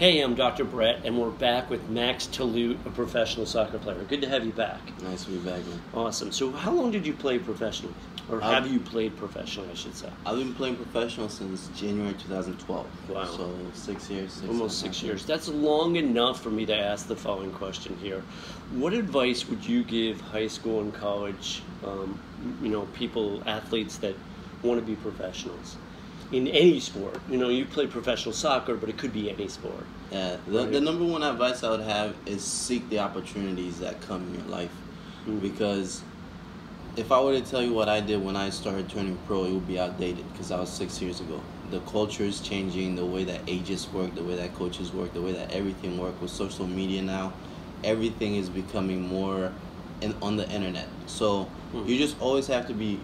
Hey, I'm Dr. Brett, and we're back with Max Toulette, a professional soccer player. Good to have you back. Nice to be back, man. Awesome. So how long did you play professionally? Or have you played professionally, I should say? I've been playing professional since January 2012. Wow. So 6 years. Almost 6 years. That's long enough for me to ask the following question here. What advice would you give high school and college, people, athletes that want to be professionals? In any sport. You play professional soccer, but it could be any sport. Yeah, the number one advice I would have is seek the opportunities that come in your life. Mm-hmm. Because if I were to tell you what I did when I started turning pro, it would be outdated because that was 6 years ago. The culture is changing, the way that agents work, the way that coaches work, the way that everything works with social media now. Everything is becoming more on the internet. So you just always have to be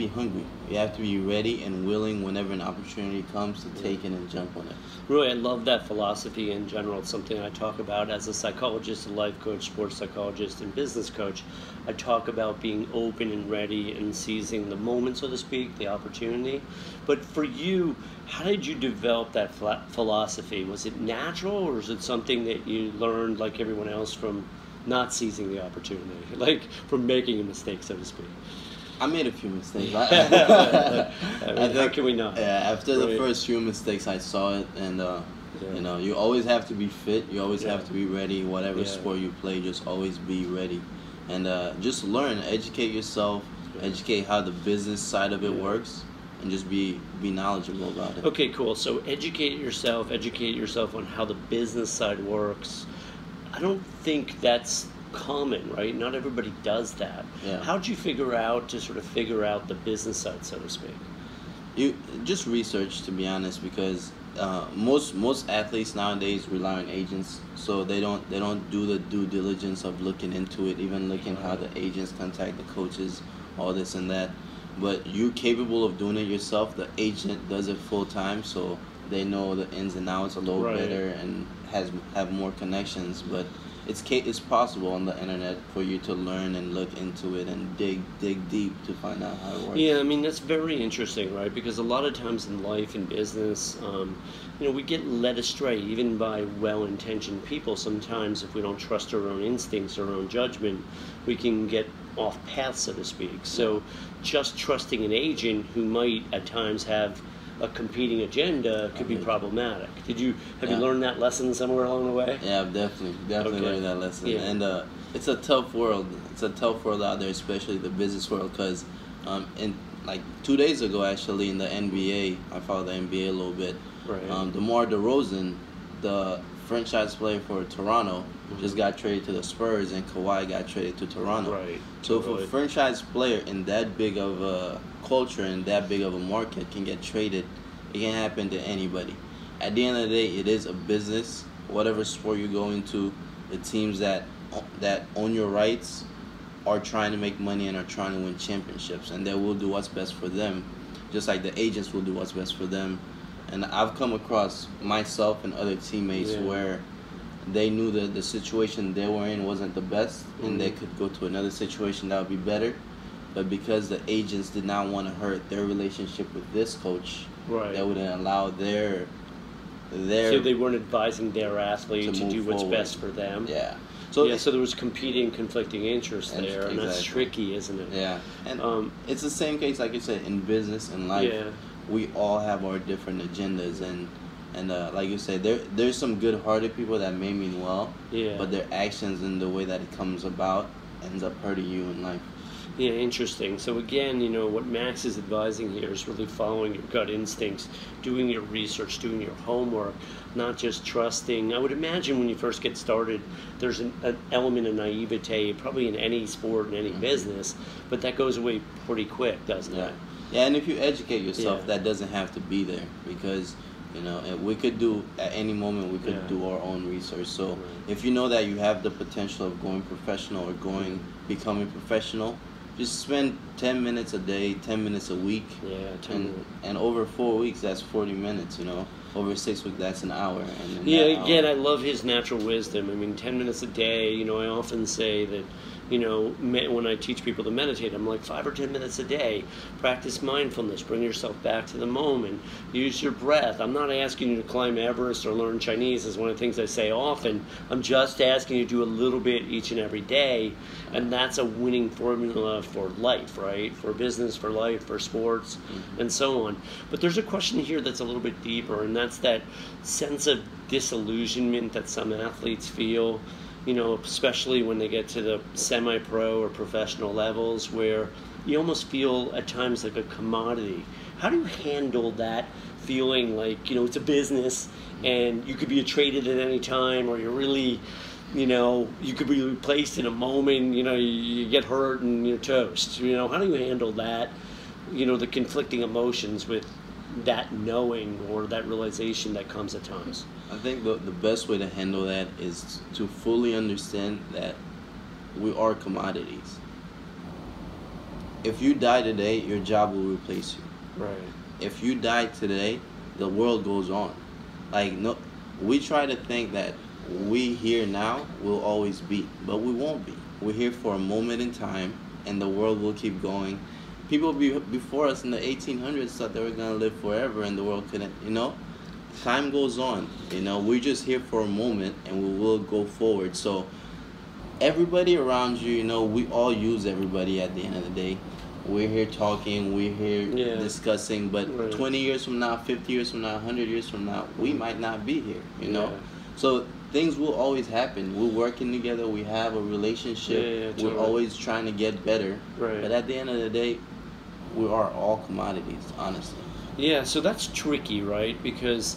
hungry. You have to be ready and willing whenever an opportunity comes to take it and jump on it. Really, I love that philosophy in general. It's something I talk about as a psychologist, a life coach, sports psychologist, and business coach. I talk about being open and ready and seizing the moment, so to speak, the opportunity. But for you, how did you develop that philosophy? Was it natural, or is it something that you learned like everyone else from not seizing the opportunity, like from making a mistake, so to speak? I made a few mistakes. How can we not? Yeah, after the first few mistakes, I saw it, and you always have to be fit. You always have to be ready. Whatever sport you play, just always be ready, and just learn, educate yourself, educate how the business side of it works, and just be knowledgeable about it. Okay, cool. So educate yourself on how the business side works. I don't think that's common, right? Not everybody does that. Yeah. How'd you figure out the business side, so to speak? You just research, to be honest, because most athletes nowadays rely on agents, so they don't do the due diligence of looking into it, even looking how the agents contact the coaches, all this and that. But you're capable of doing it yourself. The agent does it full time, so they know the ins and outs a little better and have more connections. But it's possible on the internet for you to learn and look into it and dig deep to find out how it works. Yeah, I mean, that's very interesting, right? Because a lot of times in life and business, we get led astray even by well-intentioned people. Sometimes if we don't trust our own instincts, our own judgment, we can get off path, so to speak. So just trusting an agent who might at times have a competing agenda could be problematic. Have you learned that lesson somewhere along the way? Yeah, I've definitely learned that lesson. Yeah. And it's a tough world. It's a tough world out there, especially the business world. Because in like 2 days ago, actually, in the NBA, I followed the NBA a little bit. Right. DeMar DeRozan, the franchise player for Toronto, just got traded to the Spurs, and Kawhi got traded to Toronto. Right. So if a franchise player in that big of a culture and that big of a market can get traded, it can happen to anybody. At the end of the day, it is a business. Whatever sport you go into, the teams that own your rights are trying to make money and are trying to win championships, and they will do what's best for them, just like the agents will do what's best for them. And I've come across myself and other teammates where they knew that the situation they were in wasn't the best, and they could go to another situation that would be better. But because the agents did not want to hurt their relationship with this coach, they wouldn't allow their so they weren't advising their athlete to do what's best for them. Yeah. So there was conflicting interests there, and that's tricky, isn't it? Yeah. And it's the same case, like you said, in business and life. Yeah. We all have our different agendas, and like you said, there's some good-hearted people that may mean well, but their actions and the way that it comes about ends up hurting you in life. Yeah, interesting. So again, what Max is advising here is really following your gut instincts, doing your research, doing your homework, not just trusting. I would imagine when you first get started, there's an element of naivete, probably in any sport, in any business, but that goes away pretty quick, doesn't it? Yeah, and if you educate yourself, that doesn't have to be there, because we could do, at any moment, we could do our own research. So if you know that you have the potential of going professional or becoming professional, just spend 10 minutes a day, 10 minutes a week. Yeah, 10 minutes. And over 4 weeks, that's 40 minutes, Over 6 weeks, that's an hour. And again, I love his natural wisdom. I mean, 10 minutes a day, I often say that, You know, when I teach people to meditate, I'm like 5 or 10 minutes a day. Practice mindfulness. Bring yourself back to the moment. Use your breath. I'm not asking you to climb Everest or learn Chinese. Is one of the things I say often. I'm just asking you to do a little bit each and every day, and that's a winning formula for life, right? For business, for life, for sports, and so on. But there's a question here that's a little bit deeper, and that's that sense of disillusionment that some athletes feel, you know, especially when they get to the semi-pro or professional levels, where you almost feel at times like a commodity. How do you handle that feeling like, you know, it's a business and you could be traded at any time, or you're really, you know, you could be replaced in a moment, you know, you get hurt and you're toast. You know, how do you handle that, you know, the conflicting emotions with that knowing or that realization that comes at times? I think the best way to handle that is to fully understand that we are commodities. If you die today, your job will replace you. Right. If you die today, the world goes on. Like, no, we try to think that we here now will always be, but we won't be. We're here for a moment in time, and the world will keep going. People before us in the 1800s thought they were going to live forever, and the world couldn't, you know? Time goes on, you know? We're just here for a moment, and we will go forward. So everybody around you, you know, we all use everybody at the end of the day. We're here talking, we're here discussing, but 20 years from now, 50 years from now, 100 years from now, we might not be here, you know? So things will always happen. We're working together, we have a relationship, we're always trying to get better. But at the end of the day, we are all commodities, honestly. Yeah, so that's tricky, right? Because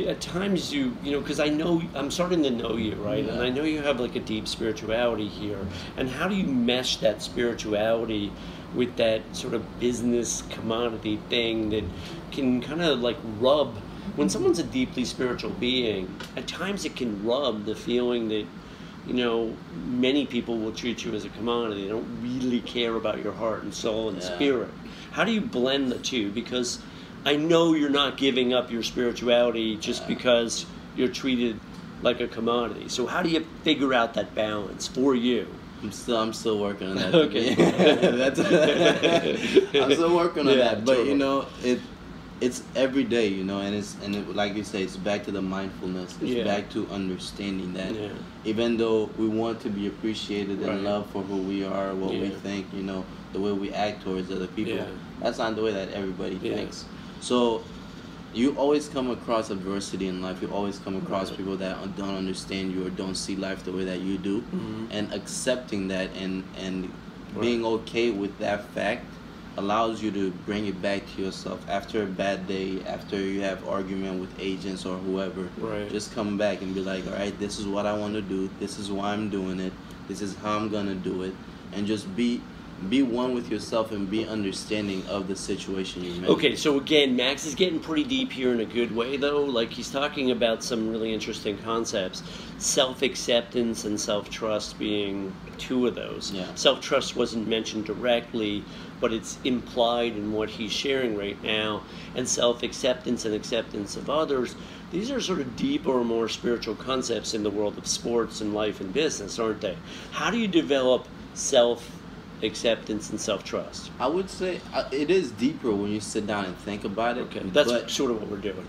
at times you know, because I know, I'm starting to know you, right? And I know you have like a deep spirituality here. And how do you mesh that spirituality with that sort of business commodity thing that can kind of like rub, when someone's a deeply spiritual being, at times it can rub the feeling that, you know, many people will treat you as a commodity. They don't really care about your heart and soul and spirit. How do you blend the two? Because I know you're not giving up your spirituality just because you're treated like a commodity. So how do you figure out that balance for you? I'm still working on that. Okay. I'm still working on that. But totally. You know, it's every day, you know, and like you say, it's back to the mindfulness. It's back to understanding that even though we want to be appreciated and loved for who we are, what we think, you know, the way we act towards other people, that's not the way that everybody thinks. So you always come across adversity in life. You always come across people that don't understand you or don't see life the way that you do. And accepting that and being okay with that fact allows you to bring it back to yourself after a bad day, after you have argument with agents or whoever. Just come back and be like, all right, this is what I want to do. This is why I'm doing it. This is how I'm going to do it. And just be one with yourself and be understanding of the situation you're in. Okay, so again, Max is getting pretty deep here in a good way, though. Like, he's talking about some really interesting concepts. Self-acceptance and self-trust being two of those. Self-trust wasn't mentioned directly, but it's implied in what he's sharing right now. And self-acceptance and acceptance of others, these are sort of deeper, more spiritual concepts in the world of sports and life and business, aren't they? How do you develop self-acceptance and self-trust? I would say it is deeper when you sit down and think about it. Okay, that's sort of what we're doing.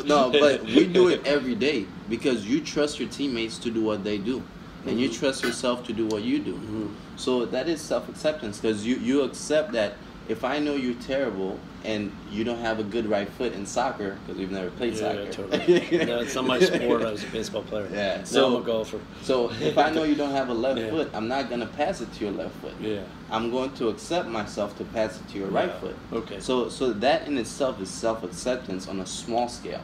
No, but we do it every day because you trust your teammates to do what they do. And you trust yourself to do what you do. So that is self-acceptance, because you accept that if I know you're terrible and you don't have a good right foot in soccer, because we've never played soccer. Totally. No, it's not my sport. I was a baseball player. So I'm a golfer. So if I know you don't have a left foot, I'm not going to pass it to your left foot. I'm going to accept myself to pass it to your right foot. Okay. So that in itself is self-acceptance on a small scale.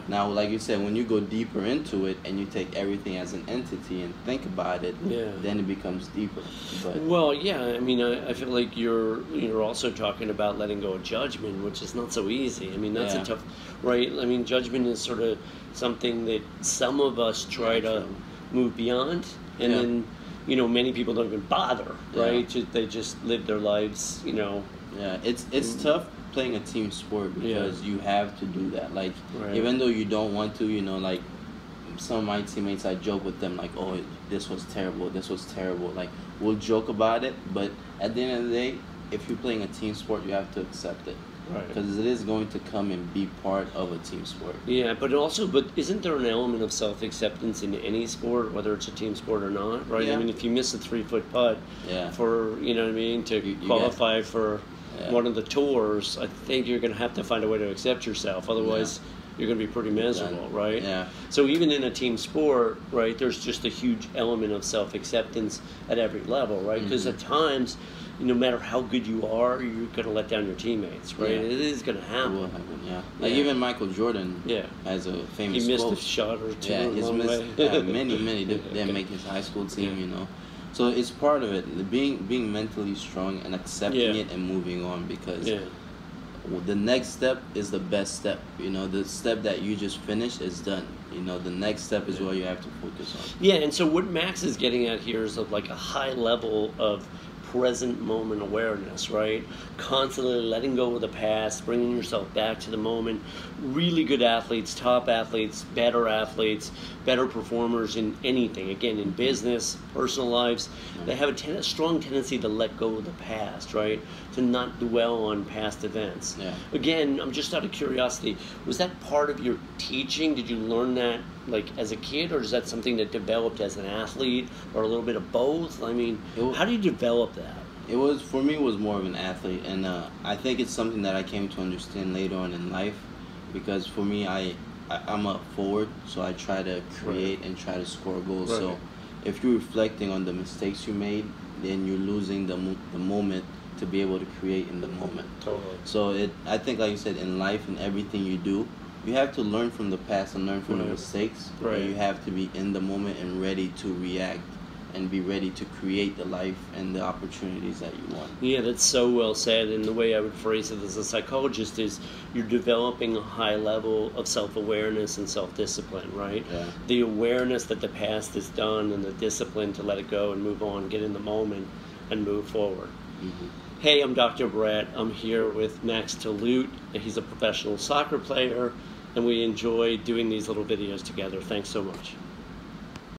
Now, like you said, when you go deeper into it and you take everything as an entity and think about it, then it becomes deeper. But, well, I mean, I feel like you're also talking about letting go of judgment, which is not so easy. I mean, that's a tough, right? I mean, judgment is sort of something that some of us try to move beyond, and then, you know, many people don't even bother, right? They just live their lives, you know. It's tough playing a team sport because you have to do that. Like, even though you don't want to, you know, like, some of my teammates, I joke with them like, oh, this was terrible, this was terrible. Like, we'll joke about it, but at the end of the day, if you're playing a team sport, you have to accept it. Right. Because it is going to come and be part of a team sport. Yeah, but isn't there an element of self-acceptance in any sport, whether it's a team sport or not, right? Yeah. I mean, if you miss a 3-foot putt for, you know what I mean, to qualify for one of the tours, I think you're going to have to find a way to accept yourself. Otherwise, you're going to be pretty miserable, right? Yeah. So even in a team sport, right, there's just a huge element of self-acceptance at every level, right? Because at times, no matter how good you are, you're going to let down your teammates, right? It is going to happen. It will happen, Like even Michael Jordan has a famous He missed quote. a shot or two. He's missed many didn't make his high school team, you know. So it's part of it, being mentally strong and accepting it and moving on, because the next step is the best step. You know, the step that you just finished is done. You know, the next step is what you have to focus on. Yeah, and so what Max is getting at here is like a high level of present moment awareness, right? Constantly letting go of the past, bringing yourself back to the moment. Really good athletes, top athletes, better performers in anything. Again, in business, personal lives, they have a strong tendency to let go of the past, right? To not dwell on past events. Again, I'm just out of curiosity, was that part of your teaching? Did you learn that like as a kid, or is that something that developed as an athlete, or a little bit of both? I mean, how do you develop that? For me, it was more of an athlete, and I think it's something that I came to understand later on in life, because for me, I'm a forward, so I try to create and try to score goals. So if you're reflecting on the mistakes you made, then you're losing the moment to be able to create in the moment. Totally. So I think, like you said, in life and everything you do, you have to learn from the past and learn from the mistakes. Right. You have to be in the moment and ready to react and be ready to create the life and the opportunities that you want. Yeah, that's so well said. And the way I would phrase it as a psychologist is you're developing a high level of self-awareness and self-discipline, right? Yeah. The awareness that the past is done and the discipline to let it go and move on, get in the moment and move forward. Hey, I'm Dr. Brett. I'm here with Max Toulette. He's a professional soccer player, and we enjoy doing these little videos together. Thanks so much.